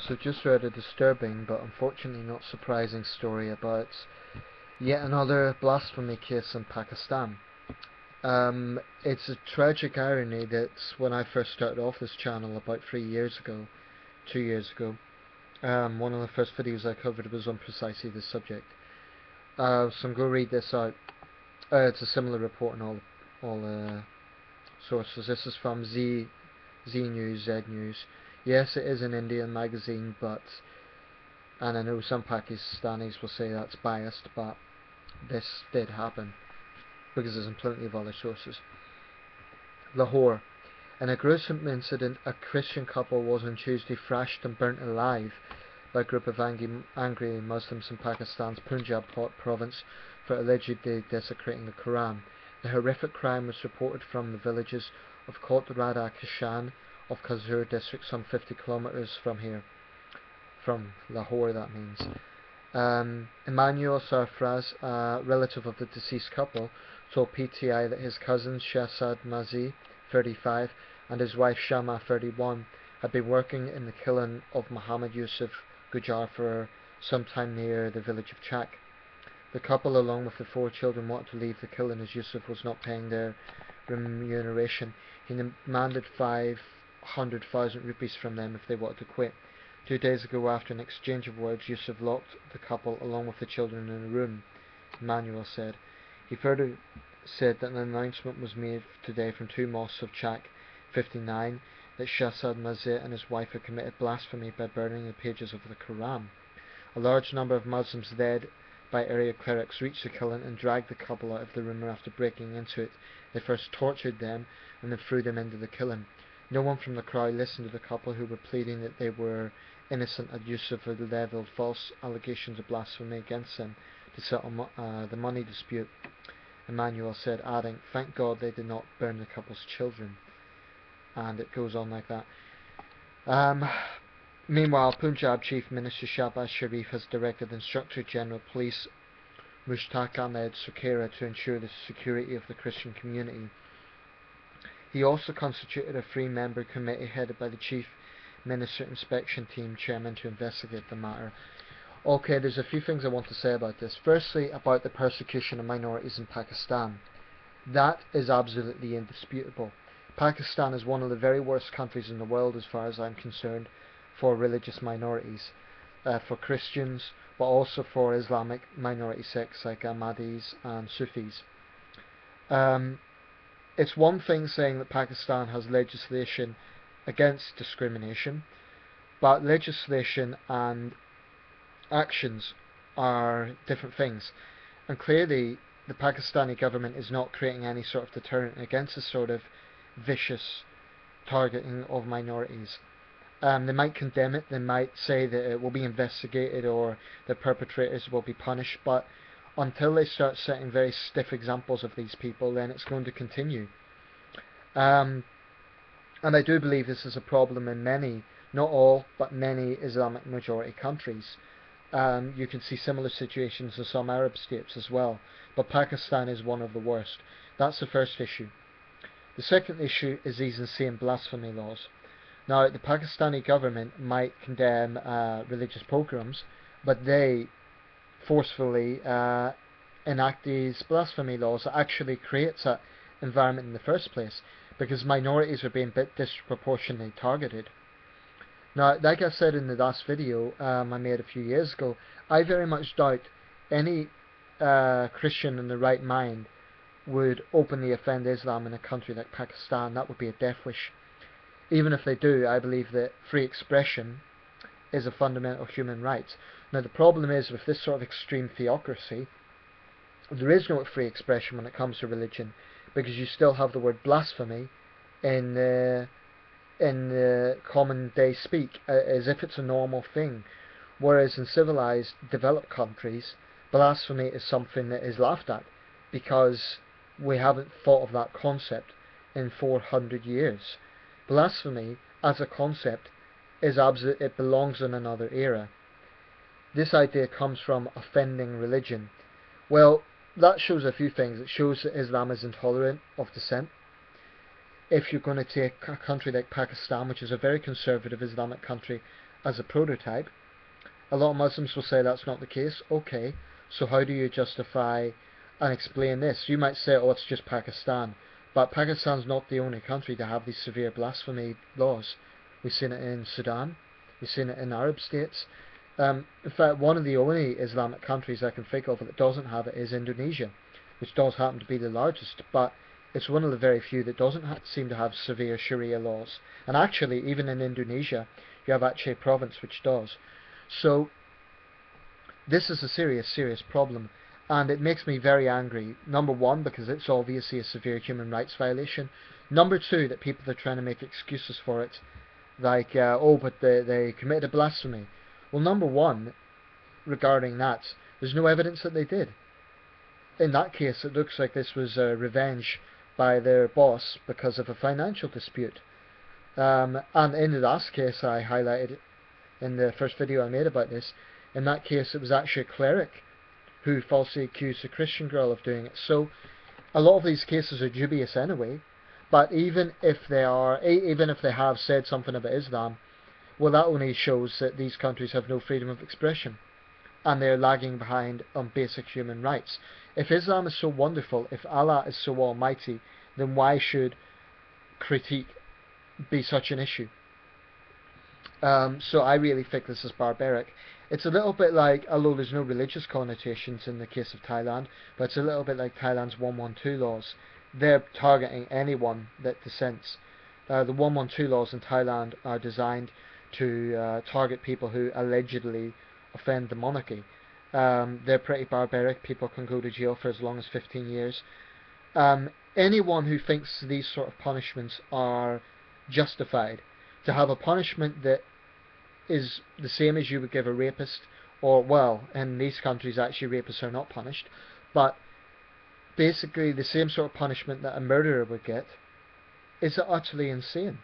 So just read a disturbing but unfortunately not surprising story about yet another blasphemy case in Pakistan. It's a tragic irony that when I first started off this channel about 2 years ago, one of the first videos I covered was on precisely this subject. So I'm going to read this out. It's a similar report in all sources. This is from Z News, Z News. Yes, it is an Indian magazine, and I know some Pakistanis will say that's biased, but this did happen because there's plenty of other sources. Lahore. In a gruesome incident, a Christian couple was on Tuesday thrashed and burnt alive by a group of angry Muslims in Pakistan's Punjab province for allegedly desecrating the Quran. The horrific crime was reported from the villages of Kot Radha Kishan of Kazur district, some 50 kilometers from here. From Lahore, that means. Emmanuel Sarfraz, a relative of the deceased couple, told PTI that his cousin Shahzad Mazi, 35, and his wife Shama, 31, had been working in the kiln of Muhammad Yusuf Gujar for some time near the village of Chak. The couple, along with the 4 children, wanted to leave the kiln as Yusuf was not paying their remuneration. He demanded 500,000 rupees from them if they wanted to quit. 2 days ago, after an exchange of words, Yusuf locked the couple along with the children in a room, Emmanuel said. He further said that an announcement was made today from 2 mosques of Chak, 59, that Shahzad Mazit and his wife had committed blasphemy by burning the pages of the Quran. A large number of Muslims, led by area clerics, reached the kiln and dragged the couple out of the room after breaking into it. They first tortured them and then threw them into the kiln. No one from the crowd listened to the couple, who were pleading that they were innocent, and Yusuf had levelled false allegations of blasphemy against them to settle the money dispute, Emmanuel said, adding, "Thank God they did not burn the couple's children." And it goes on like that. Meanwhile, Punjab Chief Minister Shahbaz Sharif has directed Inspector General Police Mushtaq Ahmed Sukera to ensure the security of the Christian community. He also constituted a 3-member committee headed by the Chief Minister Inspection Team Chairman to investigate the matter. Okay, there's a few things I want to say about this. Firstly, about the persecution of minorities in Pakistan. That is absolutely indisputable. Pakistan is one of the very worst countries in the world, as far as I'm concerned, for religious minorities. For Christians, but also for Islamic minority sects like Ahmadis and Sufis. It's one thing saying that Pakistan has legislation against discrimination, but legislation and actions are different things. And clearly, the Pakistani government is not creating any sort of deterrent against this sort of vicious targeting of minorities. They might condemn it, they might say that it will be investigated or the perpetrators will be punished, but until they start setting very stiff examples of these people, then it's going to continue. And I do believe this is a problem in many, not all, but many Islamic majority countries. You can see similar situations in some Arab states as well, but Pakistan is one of the worst. That's the first issue. The second issue is these insane blasphemy laws. Now, the Pakistani government might condemn religious pogroms, but they forcefully enact these blasphemy laws that actually creates that environment in the first place, because minorities are being disproportionately targeted. Now, like I said in the last video I made a few years ago, I very much doubt any Christian in the right mind would openly offend Islam in a country like Pakistan. That would be a death wish. Even if they do, I believe that free expression is a fundamental human right. Now, the problem is with this sort of extreme theocracy, there is no free expression when it comes to religion, because you still have the word blasphemy in the common day speak, as if it's a normal thing, whereas in civilized developed countries, blasphemy is something that is laughed at, because we haven't thought of that concept in 400 years. Blasphemy as a concept is absolute, it belongs in another era. This idea comes from offending religion. Well, that shows a few things. It shows that Islam is intolerant of dissent. If you're going to take a country like Pakistan, which is a very conservative Islamic country, as a prototype. A lot of Muslims will say that's not the case. Okay, so how do you justify and explain this? You might say, oh, it's just Pakistan. But Pakistan's not the only country to have these severe blasphemy laws. We've seen it in Sudan. We've seen it in Arab states. In fact, one of the only Islamic countries I can think of that doesn't have it is Indonesia, which does happen to be the largest, but it's one of the very few that doesn't seem to have severe Sharia laws. And actually, even in Indonesia, you have actually a province which does. So this is a serious, serious problem, and it makes me very angry. Number one, because it's obviously a severe human rights violation. Number two, that people are trying to make excuses for it, like, oh, but they committed a blasphemy. Well, number one, regarding that, there's no evidence that they did. In that case, it looks like this was revenge by their boss because of a financial dispute. And in the last case I highlighted in the first video I made about this, in that case it was actually a cleric who falsely accused a Christian girl of doing it. So a lot of these cases are dubious anyway, but even if they have said something about Islam, well, that only shows that these countries have no freedom of expression and they're lagging behind on basic human rights. If Islam is so wonderful, if Allah is so almighty, then why should critique be such an issue? So I really think this is barbaric. It's a little bit like, although there's no religious connotations in the case of Thailand, but it's a little bit like Thailand's 112 laws. They're targeting anyone that dissents. The 112 laws in Thailand are designed to target people who allegedly offend the monarchy. They're pretty barbaric. People can go to jail for as long as 15 years. Anyone who thinks these sort of punishments are justified, to have a punishment that is the same as you would give a rapist, or, well, in these countries actually rapists are not punished, but basically the same sort of punishment that a murderer would get, is utterly insane.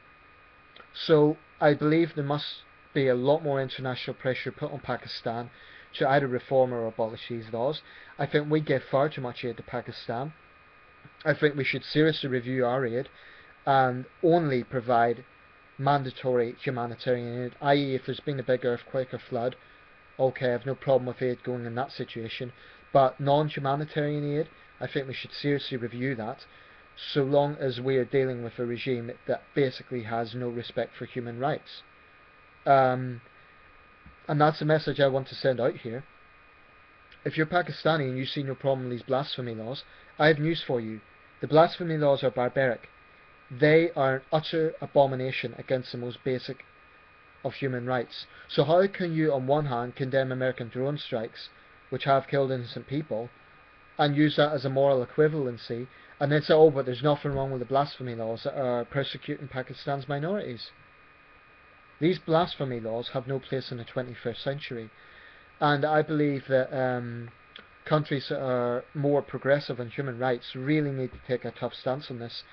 So I believe there must be a lot more international pressure put on Pakistan to either reform or abolish these laws. I think we give far too much aid to Pakistan. I think we should seriously review our aid and only provide mandatory humanitarian aid, i.e. if there's been a big earthquake or flood, okay, I have no problem with aid going in that situation, but non-humanitarian aid, I think we should seriously review that, so long as we are dealing with a regime that basically has no respect for human rights. And that's the message I want to send out here. If you're Pakistani and you see no problem with these blasphemy laws, I have news for you. The blasphemy laws are barbaric. They are an utter abomination against the most basic of human rights. So how can you on one hand condemn American drone strikes, which have killed innocent people, and use that as a moral equivalency, and then say, oh, but there's nothing wrong with the blasphemy laws that are persecuting Pakistan's minorities? These blasphemy laws have no place in the 21st century, and I believe that countries that are more progressive on human rights really need to take a tough stance on this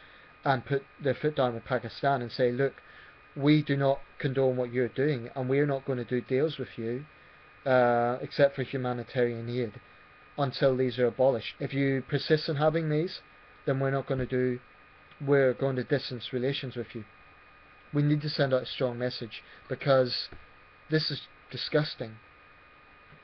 and put their foot down with Pakistan and say, look, we do not condone what you're doing, and we're not going to do deals with you except for humanitarian aid until these are abolished. If you persist in having these, then we're going to distance relations with you. We need to send out a strong message, because this is disgusting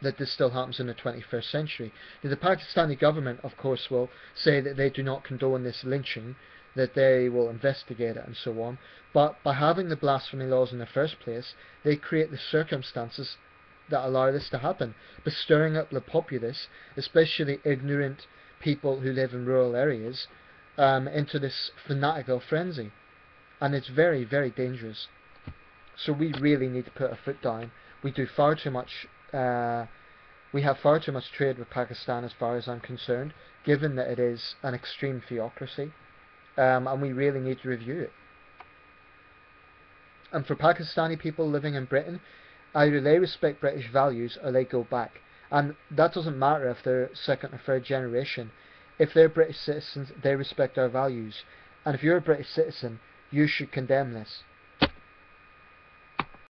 that this still happens in the 21st century. Now, the Pakistani government, of course, will say that they do not condone this lynching, that they will investigate it and so on, but by having the blasphemy laws in the first place, they create the circumstances that allow this to happen, by stirring up the populace, especially ignorant people who live in rural areas, into this fanatical frenzy. And it's very, very dangerous. So we really need to put our foot down. We do far too much. We have far too much trade with Pakistan, as far as I'm concerned, given that it is an extreme theocracy, and we really need to review it. And for Pakistani people living in Britain, either they respect British values or they go back. And that doesn't matter if they're second or third generation. If they're British citizens, they respect our values. And if you're a British citizen, you should condemn this.